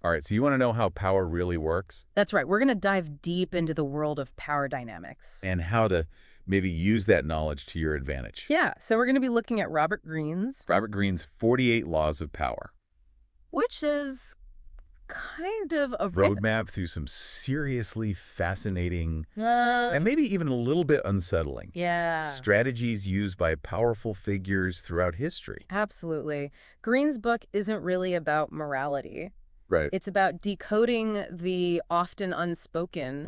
All right, so you want to know how power really works That's right. We're going to dive deep into the world of power dynamics. and how to maybe use that knowledge to your advantage. Yeah, so we're going to be looking at Robert Greene's, Robert Greene's 48 Laws of Power. which is kind of a Roadmap through some seriously fascinating Uh, and maybe even a little bit unsettling yeah, strategies used by powerful figures throughout history. absolutely. Greene's book isn't really about morality. Right. It's about decoding the often unspoken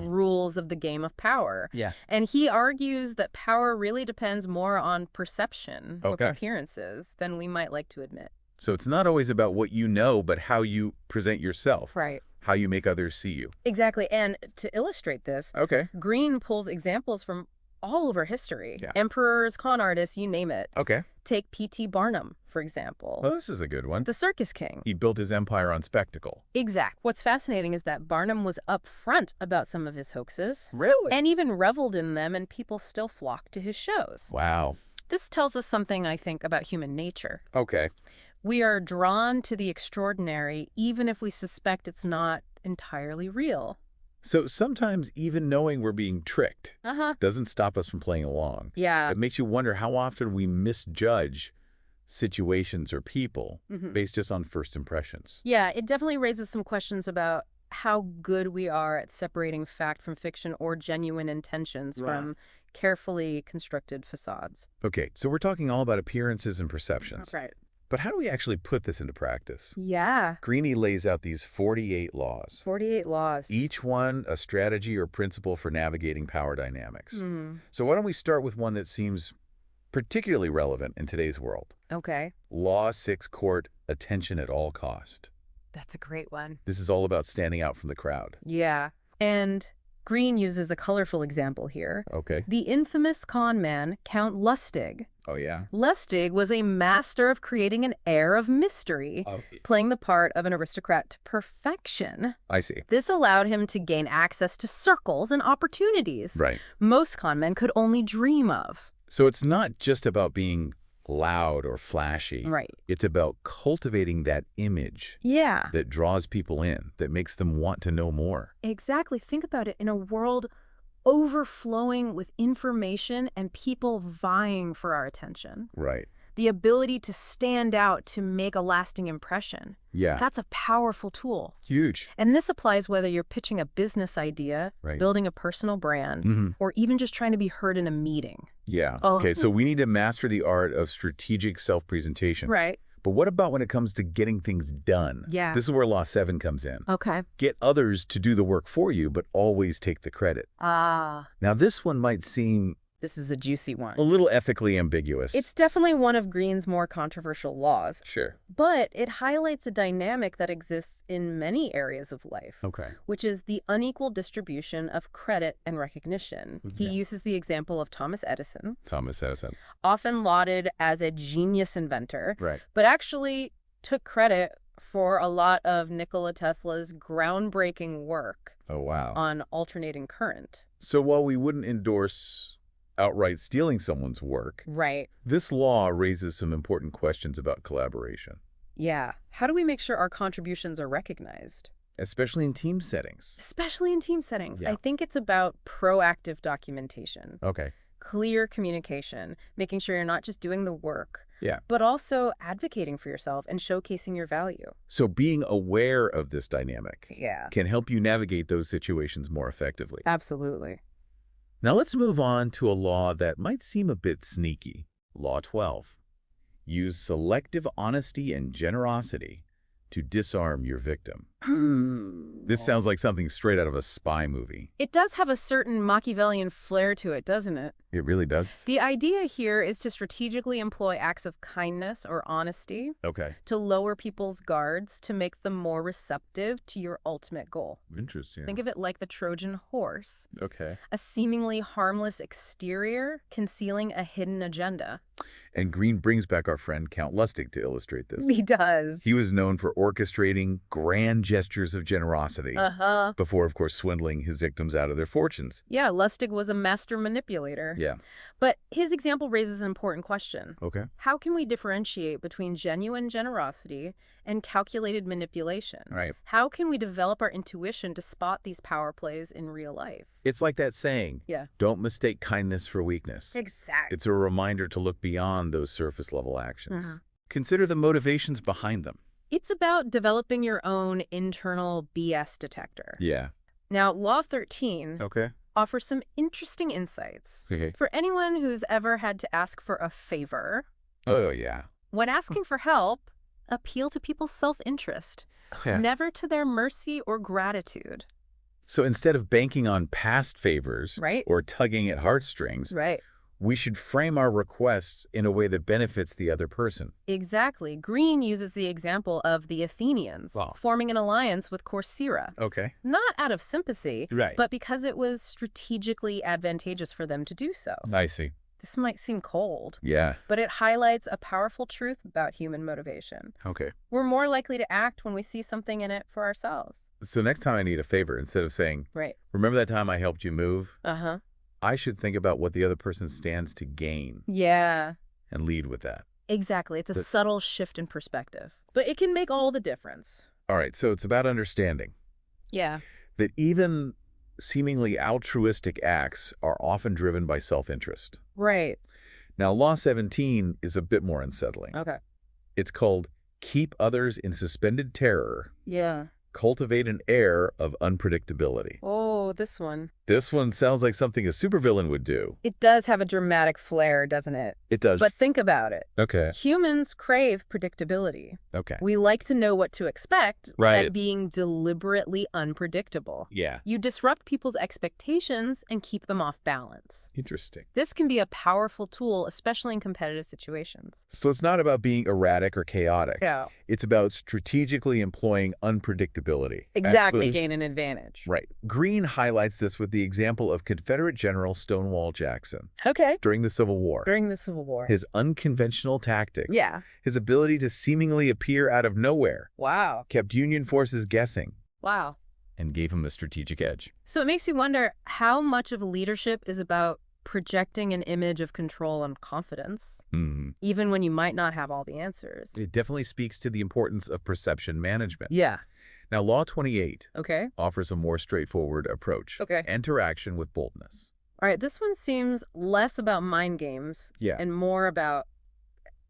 rules of the game of power. Yeah. And he argues that power really depends more on perception or Okay. appearances than we might like to admit. So it's not always about what you know, but how you present yourself, Right. how you make others see you. Exactly. And to illustrate this, Okay. Greene pulls examples from all over history. Yeah. Emperors, con artists, you name it. Okay. Take P.T. Barnum, for example. Well, this is a good one. The Circus King. He built his empire on spectacle. Exact. What's fascinating is that Barnum was upfront about some of his hoaxes. Really? And even reveled in them, and people still flocked to his shows. Wow. This tells us something, I think, about human nature. Okay. We are drawn to the extraordinary, even if we suspect it's not entirely real. So sometimes even knowing we're being tricked Uh-huh. doesn't stop us from playing along. Yeah. It makes you wonder how often we misjudge situations or people based just on first impressions. Yeah, it definitely raises some questions about how good we are at separating fact from fiction or genuine intentions from carefully constructed facades. Okay, so we're talking all about appearances and perceptions. Right. But how do we actually put this into practice? Yeah. Greene lays out these 48 laws, 48 laws. each one a strategy or principle for navigating power dynamics. Hmm. So why don't we start with one that seems particularly relevant in today's world? Okay. Law 6 Court, attention at all cost. That's a great one. This is all about standing out from the crowd. Yeah. And Greene uses a colorful example here. Okay. The infamous con man, Count Lustig. Oh, yeah? Lustig was a master of creating an air of mystery, Oh, playing the part of an aristocrat to perfection. I see. This allowed him to gain access to circles and opportunities Right. most con men could only dream of. So it's not just about being loud or flashy. Right. It's about cultivating that image Yeah, that draws people in, that makes them want to know more. exactly. Think about it. In a world overflowing with information and people vying for our attention, Right. the ability to stand out to make a lasting impression, Yeah. that's a powerful tool. Huge. And this applies whether you're pitching a business idea, Right. building a personal brand, Mm-hmm. or even just trying to be heard in a meeting. Yeah. Oh. Okay, so we need to master the art of strategic self-presentation. Right. But what about when it comes to getting things done? Yeah. This is where Law 7 comes in. Okay. Get others to do the work for you, but always take the credit. Ah, Now, this one might seem this is a juicy one. a little ethically ambiguous. It's definitely one of Greene's more controversial laws, Sure. but it highlights a dynamic that exists in many areas of life, Okay. which is the unequal distribution of credit and recognition. He Yeah. uses the example of Thomas Edison, Thomas Edison. often lauded as a genius inventor, Right. but actually took credit for a lot of Nikola Tesla's groundbreaking work Oh, wow. on alternating current. So while we wouldn't endorse outright stealing someone's work, Right. this law raises some important questions about collaboration, Yeah. How do we make sure our contributions are recognized? especially in team settings. Especially in team settings. Yeah. I think it's about proactive documentation, Okay. clear communication, making sure you're not just doing the work, Yeah. but also advocating for yourself and showcasing your value. So being aware of this dynamic Yeah. can help you navigate those situations more effectively. Absolutely. Now let's move on to a law that might seem a bit sneaky. Law 12. Use selective honesty and generosity to disarm your victim. This sounds like something straight out of a spy movie. It does have a certain Machiavellian flair to it, doesn't it? It really does. The idea here is to strategically employ acts of kindness or honesty Okay. to lower people's guards to make them more receptive to your ultimate goal. Interesting. Think of it like the Trojan horse, Okay. a seemingly harmless exterior concealing a hidden agenda. And Greene brings back our friend Count Lustig to illustrate this. He does. He was known for orchestrating grand gestures of generosity generosity. Uh-huh. Before, of course, swindling his victims out of their fortunes. Yeah, Lustig was a master manipulator. Yeah. But his example raises an important question. Okay. How can we differentiate between genuine generosity and calculated manipulation? Right. How can we develop our intuition to spot these power plays in real life? It's like that saying, Yeah. don't mistake kindness for weakness. Exactly. It's a reminder to look beyond those surface-level actions. Consider the motivations behind them. It's about developing your own internal BS detector. Yeah. Now, Law 13 Okay. offers some interesting insights. Okay. For anyone who's ever had to ask for a favor, Oh, yeah. when asking for help, appeal to people's self-interest, Yeah. never to their mercy or gratitude. So instead of banking on past favors Right. or tugging at heartstrings, Right. we should frame our requests in a way that benefits the other person. Exactly. Greene uses the example of the Athenians Wow. forming an alliance with Corcyra, Okay. not out of sympathy, Right. but because it was strategically advantageous for them to do so. I see. This might seem cold, Yeah. but it highlights a powerful truth about human motivation. Okay. We're more likely to act when we see something in it for ourselves. So next time I need a favor, instead of saying, Right. remember that time I helped you move? Uh-huh. I should think about what the other person stands to gain Yeah, and lead with that. exactly. It's a But- subtle shift in perspective, but it can make all the difference. All right, so it's about understanding Yeah. that even seemingly altruistic acts are often driven by self-interest. Right. Now, Law 17 is a bit more unsettling. Okay. It's called Keep Others in Suspended Terror, Yeah. Cultivate an Air of Unpredictability. Oh, this one. This one sounds like something a supervillain would do. It does have a dramatic flair, doesn't it? It does. But think about it. Okay. Humans crave predictability. Okay. We like to know what to expect, Right. that being deliberately unpredictable. Yeah. You disrupt people's expectations and keep them off balance. Interesting. This can be a powerful tool, especially in competitive situations. So it's not about being erratic or chaotic. Yeah. It's about strategically employing unpredictability. Exactly. Actually- Gain an advantage. Right. Greene highlights this with the example of Confederate General Stonewall Jackson Okay. during the Civil War. During the Civil War. His unconventional tactics, Yeah. his ability to seemingly appear out of nowhere, Wow. kept Union forces guessing Wow. and gave him a strategic edge. So it makes me wonder how much of leadership is about projecting an image of control and confidence, even when you might not have all the answers. It definitely speaks to the importance of perception management. Yeah. Now, Law 28 Okay. offers a more straightforward approach. Okay. Enter action with boldness. All right. This one seems less about mind games Yeah. and more about,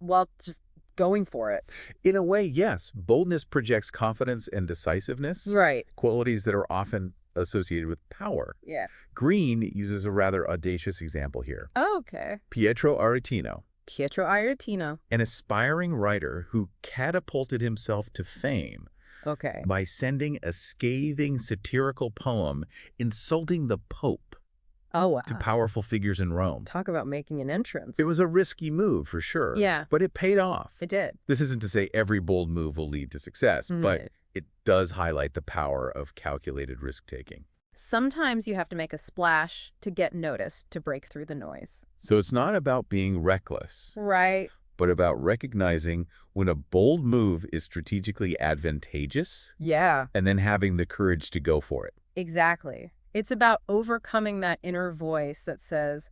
well, just going for it. In a way, yes. Boldness projects confidence and decisiveness, Right. qualities that are often associated with power. Yeah. Greene uses a rather audacious example here. Oh, okay. Pietro Aretino, Pietro Aretino. an aspiring writer who catapulted himself to fame Okay. by sending a scathing satirical poem insulting the Pope Oh, wow. to powerful figures in Rome. Talk about making an entrance. It was a risky move, for sure. Yeah. But it paid off. It did. This isn't to say every bold move will lead to success, but Right. it does highlight the power of calculated risk-taking. Sometimes you have to make a splash to get noticed, to break through the noise. So it's not about being reckless, Right. but about recognizing when a bold move is strategically advantageous Yeah. and then having the courage to go for it. Exactly. It's about overcoming that inner voice that says,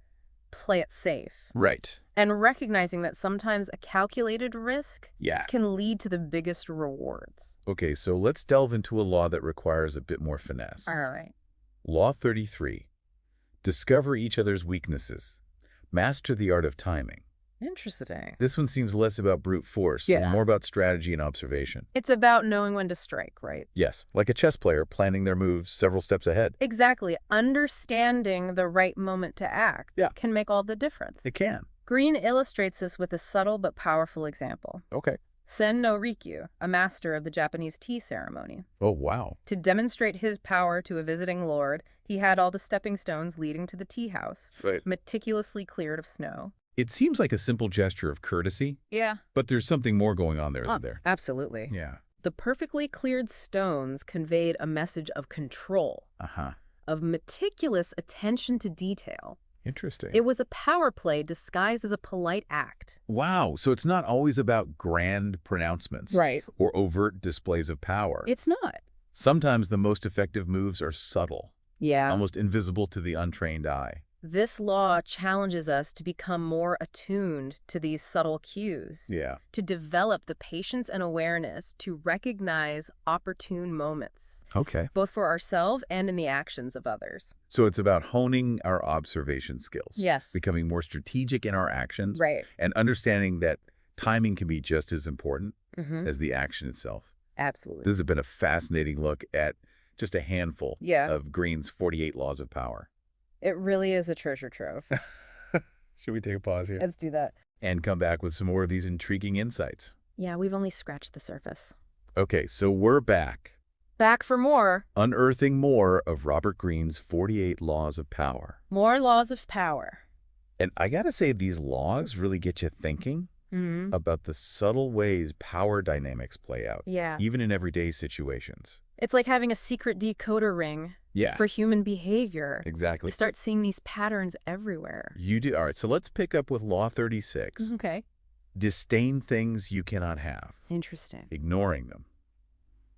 play it safe. Right. And recognizing that sometimes a calculated risk Yeah. can lead to the biggest rewards. Okay, so let's delve into a law that requires a bit more finesse. All right. Law 33. Discover each other's weaknesses. Master the art of timing. Interesting. This one seems less about brute force Yeah. and more about strategy and observation. It's about knowing when to strike, right? Yes, like a chess player planning their moves several steps ahead. Exactly. Understanding the right moment to act can make all the difference. It can. Greene illustrates this with a subtle but powerful example. Okay. Sen no Rikyu, a master of the Japanese tea ceremony. Oh, wow. To demonstrate his power to a visiting lord, he had all the stepping stones leading to the tea house Right. meticulously cleared of snow. It seems like a simple gesture of courtesy, Yeah. but there's something more going on there. Absolutely. Yeah. The perfectly cleared stones conveyed a message of control, Uh-huh. of meticulous attention to detail. Interesting. It was a power play disguised as a polite act. Wow. So it's not always about grand pronouncements Right. or overt displays of power. It's not. Sometimes the most effective moves are subtle, Yeah. almost invisible to the untrained eye. This law challenges us to become more attuned to these subtle cues, Yeah. to develop the patience and awareness to recognize opportune moments, Okay. both for ourselves and in the actions of others. So it's about honing our observation skills. Yes. Becoming more strategic in our actions. Right. And understanding that timing can be just as important Mm-hmm. as the action itself. Absolutely. This has been a fascinating look at just a handful of Greene's 48 laws of power. It really is a treasure trove. Should we take a pause here? Let's do that. And come back with some more of these intriguing insights. Yeah, we've only scratched the surface. Okay, so we're back. Back for more. Unearthing more of Robert Greene's 48 laws of power. More laws of power. And I gotta say, these laws really get you thinking about the subtle ways power dynamics play out. Yeah. Even in everyday situations. It's like having a secret decoder ring for human behavior. Exactly. You start seeing these patterns everywhere. You do. All right, so let's pick up with Law 36. Okay. Disdain things you cannot have. Interesting. Ignoring them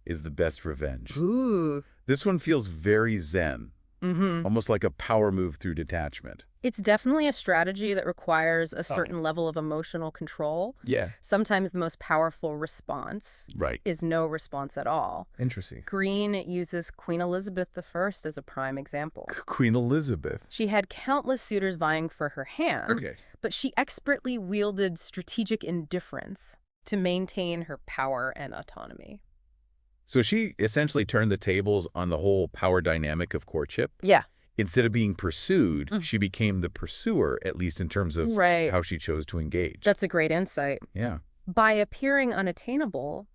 is the best revenge. Ooh. This one feels very zen, almost like a power move through detachment. It's definitely a strategy that requires a certain level of emotional control. Yeah. Sometimes the most powerful response is no response at all. Interesting. Greene uses Queen Elizabeth I as a prime example. Queen Elizabeth. She had countless suitors vying for her hand, Okay. but she expertly wielded strategic indifference to maintain her power and autonomy. So she essentially turned the tables on the whole power dynamic of courtship. Yeah. Instead of being pursued, she became the pursuer, at least in terms of how she chose to engage. That's a great insight. Yeah. By appearing unattainable,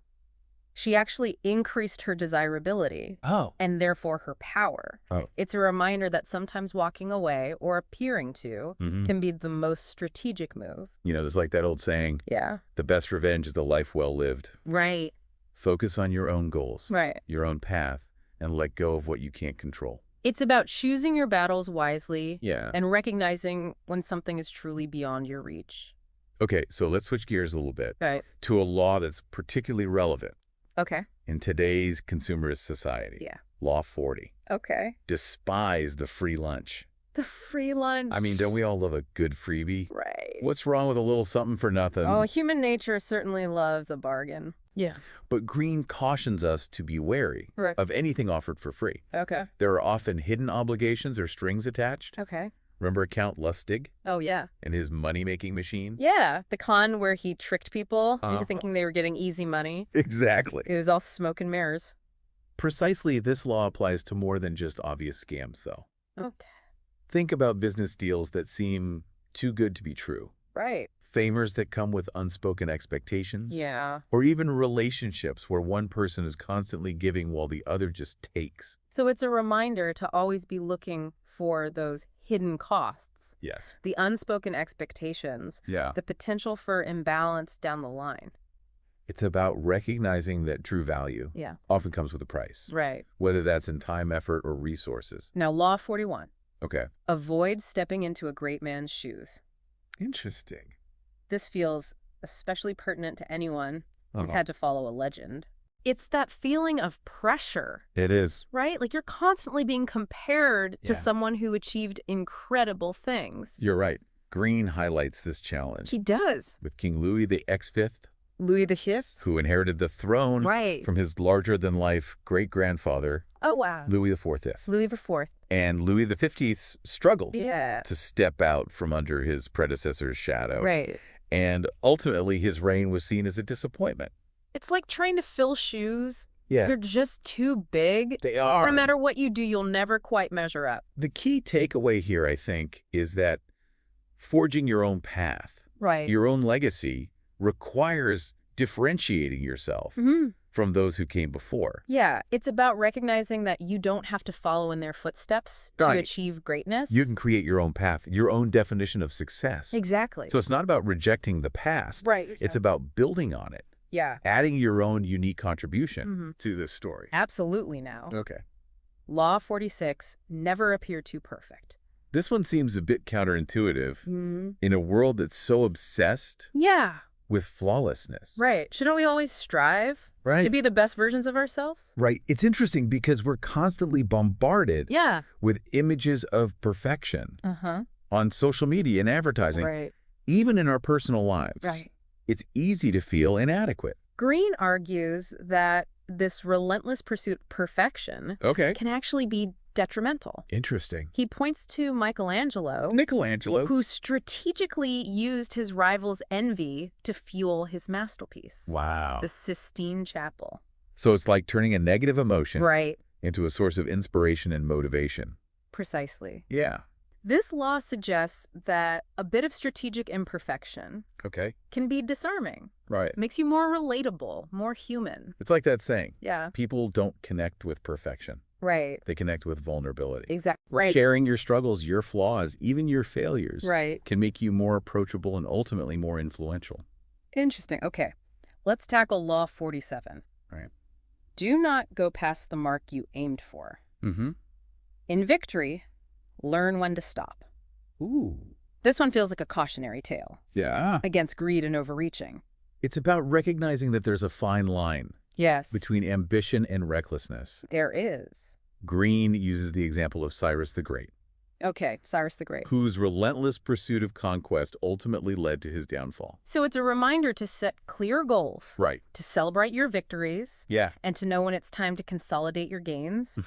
she actually increased her desirability and therefore her power. It's a reminder that sometimes walking away or appearing to can be the most strategic move. You know, there's like that old saying, the best revenge is the life well lived. Right. Focus on your own goals, your own path, and let go of what you can't control. It's about choosing your battles wisely and recognizing when something is truly beyond your reach. Okay, so let's switch gears a little bit to a law that's particularly relevant Okay. in today's consumerist society. Yeah. Law 40. Okay. Despise the free lunch. The free lunch. I mean, don't we all love a good freebie? Right. What's wrong with a little something for nothing? Oh, human nature certainly loves a bargain. Yeah. But Greene cautions us to be wary of anything offered for free. Okay. There are often hidden obligations or strings attached. Okay. Remember Count Lustig Oh, yeah. and his money-making machine? Yeah. The con where he tricked people into thinking they were getting easy money. Exactly. It was all smoke and mirrors. Precisely, this law applies to more than just obvious scams, though. Okay. Think about business deals that seem too good to be true. Right. Favors that come with unspoken expectations. Yeah. Or even relationships where one person is constantly giving while the other just takes. So it's a reminder to always be looking for those hidden costs. Yes. The unspoken expectations. Yeah. The potential for imbalance down the line. It's about recognizing that true value often comes with a price. Right. Whether that's in time, effort, or resources. Now, Law 41. Okay. Avoid stepping into a great man's shoes. Interesting. This feels especially pertinent to anyone who's had to follow a legend. It's that feeling of pressure. It is. Right? Like you're constantly being compared to someone who achieved incredible things. You're right. Greene highlights this challenge. He does. With King Louis the X5, Louis V? who inherited the throne from his larger-than-life great-grandfather, Oh, wow. Louis XIV. Louis IV. And Louis XV's struggled Yeah. to step out from under his predecessor's shadow. Right. And ultimately, his reign was seen as a disappointment. It's like trying to fill shoes. Yeah. They're just too big. They are. No matter what you do, you'll never quite measure up. The key takeaway here, I think, is that forging your own path, your own legacy, requires differentiating yourself from those who came before. Yeah, it's about recognizing that you don't have to follow in their footsteps to achieve greatness. You can create your own path, your own definition of success. Exactly. So it's not about rejecting the past. Right. It's about building on it. Yeah. Adding your own unique contribution to this story. Absolutely now. Okay. Law 46, never appear too perfect. This one seems a bit counterintuitive in a world that's so obsessed with flawlessness. Right. Shouldn't we always strive To be the best versions of ourselves? Right. It's interesting because we're constantly bombarded with images of perfection on social media and advertising, even in our personal lives. It's easy to feel inadequate. Greene argues that this relentless pursuit of perfection can actually be detrimental. Interesting. He points to Michelangelo, who strategically used his rival's envy to fuel his masterpiece. Wow. The Sistine Chapel. So it's like turning a negative emotion into a source of inspiration and motivation. Precisely. Yeah. This law suggests that a bit of strategic imperfection can be disarming. Right. Makes you more relatable, more human. It's like that saying. Yeah. People don't connect with perfection. Right. They connect with vulnerability. Exactly. Right. Sharing your struggles, your flaws, even your failures can make you more approachable and ultimately more influential. Interesting. Okay. Let's tackle Law 47. Right. Do not go past the mark you aimed for. In victory, learn when to stop. Ooh. This one feels like a cautionary tale. Yeah. Against greed and overreaching. It's about recognizing that there's a fine line between ambition and recklessness. There is. Greene uses the example of Cyrus the Great. Okay, Cyrus the Great. Whose relentless pursuit of conquest ultimately led to his downfall. So it's a reminder to set clear goals. Right. To celebrate your victories. Yeah. And to know when it's time to consolidate your gains,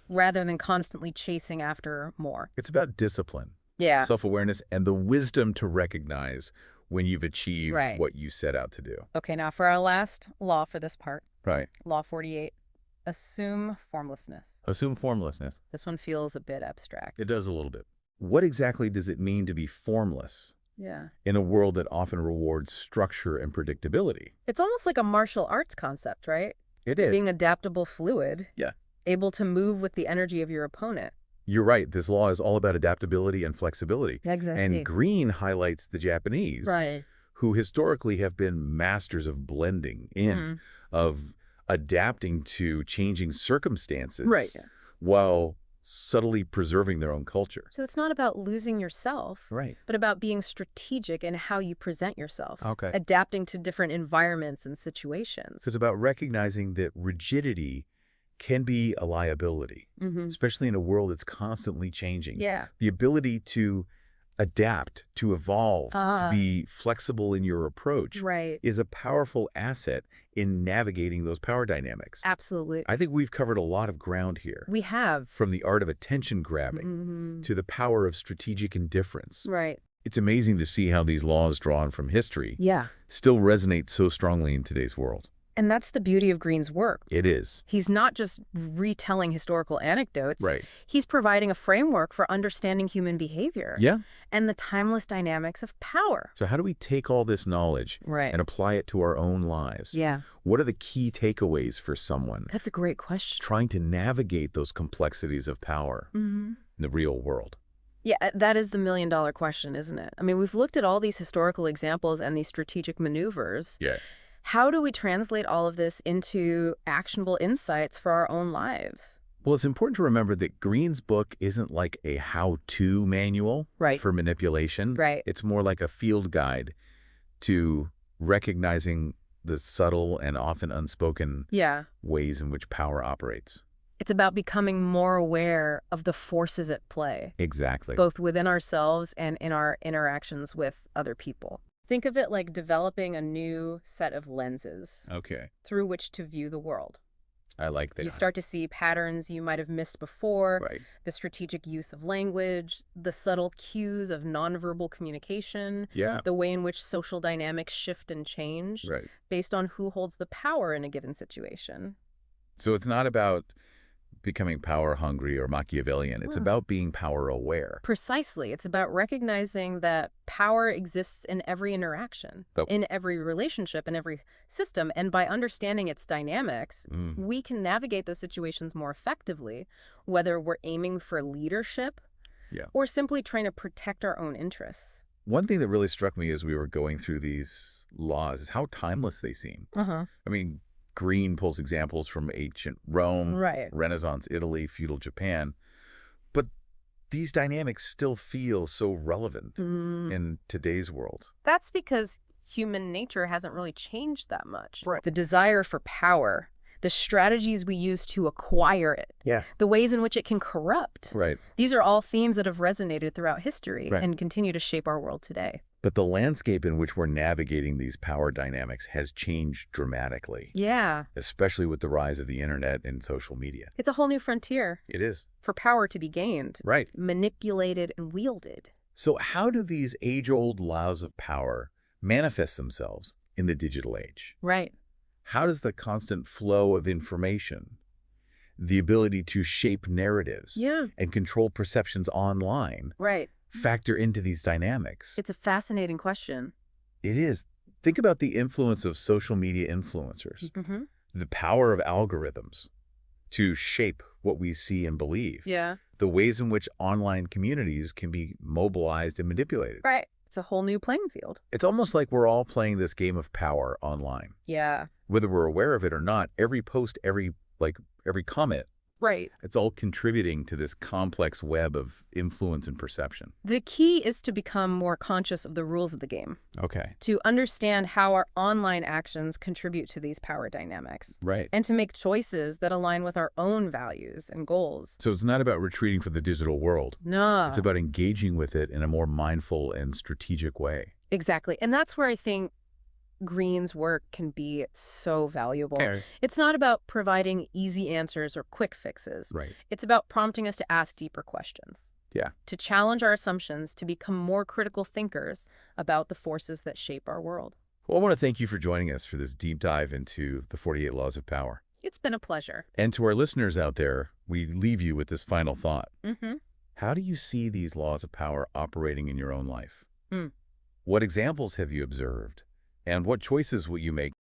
rather than constantly chasing after more. It's about discipline, self-awareness, and the wisdom to recognize when you've achieved what you set out to do. Okay, now for our last law for this part. Right. Law 48. Assume formlessness. Assume formlessness. This one feels a bit abstract. It does a little bit. What exactly does it mean to be formless? Yeah. In a world that often rewards structure and predictability. It's almost like a martial arts concept, right? It is. Being adaptable, fluid. Yeah. Able to move with the energy of your opponent. You're right. This law is all about adaptability and flexibility. Exactly. And Greene highlights the Japanese, who historically have been masters of blending in, of adapting to changing circumstances while subtly preserving their own culture. So it's not about losing yourself, but about being strategic in how you present yourself, adapting to different environments and situations. So it's about recognizing that rigidity can be a liability, especially in a world that's constantly changing. Yeah. The ability to adapt, to evolve, to be flexible in your approach is a powerful asset in navigating those power dynamics. Absolutely. I think we've covered a lot of ground here. We have. From the art of attention grabbing to the power of strategic indifference. Right. It's amazing to see how these laws drawn from history still resonate so strongly in today's world. And that's the beauty of Greene's work. It is. He's not just retelling historical anecdotes. Right. He's providing a framework for understanding human behavior. Yeah. And the timeless dynamics of power. So how do we take all this knowledge and apply it to our own lives? Yeah. What are the key takeaways for someone? That's a great question. Trying to navigate those complexities of power in the real world. Yeah, that is the million-dollar question, isn't it? I mean, we've looked at all these historical examples and these strategic maneuvers. Yeah. How do we translate all of this into actionable insights for our own lives? Well, it's important to remember that Greene's book isn't like a how-to manual for manipulation. Right. It's more like a field guide to recognizing the subtle and often unspoken ways in which power operates. It's about becoming more aware of the forces at play. Exactly. Both within ourselves and in our interactions with other people. Think of it like developing a new set of lenses through which to view the world. I like that. You start to see patterns you might have missed before, the strategic use of language, the subtle cues of nonverbal communication, the way in which social dynamics shift and change based on who holds the power in a given situation. So it's not about becoming power hungry or Machiavellian. It's about being power aware. Precisely. It's about recognizing that power exists in every interaction, in every relationship, in every system. And by understanding its dynamics, we can navigate those situations more effectively, whether we're aiming for leadership or simply trying to protect our own interests. One thing that really struck me as we were going through these laws is how timeless they seem. I mean, Greene pulls examples from ancient Rome, Renaissance Italy, feudal Japan, but these dynamics still feel so relevant in today's world. That's because human nature hasn't really changed that much. Right. The desire for power, the strategies we use to acquire it, the ways in which it can corrupt. Right. These are all themes that have resonated throughout history Right. and continue to shape our world today. But the landscape in which we're navigating these power dynamics has changed dramatically. Yeah. Especially with the rise of the internet and social media. It's a whole new frontier. It is. For power to be gained. Right. Manipulated and wielded. So how do these age-old laws of power manifest themselves in the digital age? Right. How does the constant flow of information, the ability to shape narratives and control perceptions online factor into these dynamics? It's a fascinating question. It is. Think about the influence of social media influencers, the power of algorithms to shape what we see and believe, the ways in which online communities can be mobilized and manipulated. Right. It's a whole new playing field. It's almost like we're all playing this game of power online. Yeah. Whether we're aware of it or not, every post, every comment, it's all contributing to this complex web of influence and perception. The key is to become more conscious of the rules of the game. Okay. To understand how our online actions contribute to these power dynamics. Right. And to make choices that align with our own values and goals. So it's not about retreating from the digital world. No. It's about engaging with it in a more mindful and strategic way. Exactly. And that's where I think Greene's work can be so valuable. It's not about providing easy answers or quick fixes. Right. It's about prompting us to ask deeper questions. Yeah. To challenge our assumptions, to become more critical thinkers about the forces that shape our world. Well, I want to thank you for joining us for this deep dive into the 48 Laws of Power. It's been a pleasure. And to our listeners out there, we leave you with this final thought. How do you see these laws of power operating in your own life? What examples have you observed? And what choices will you make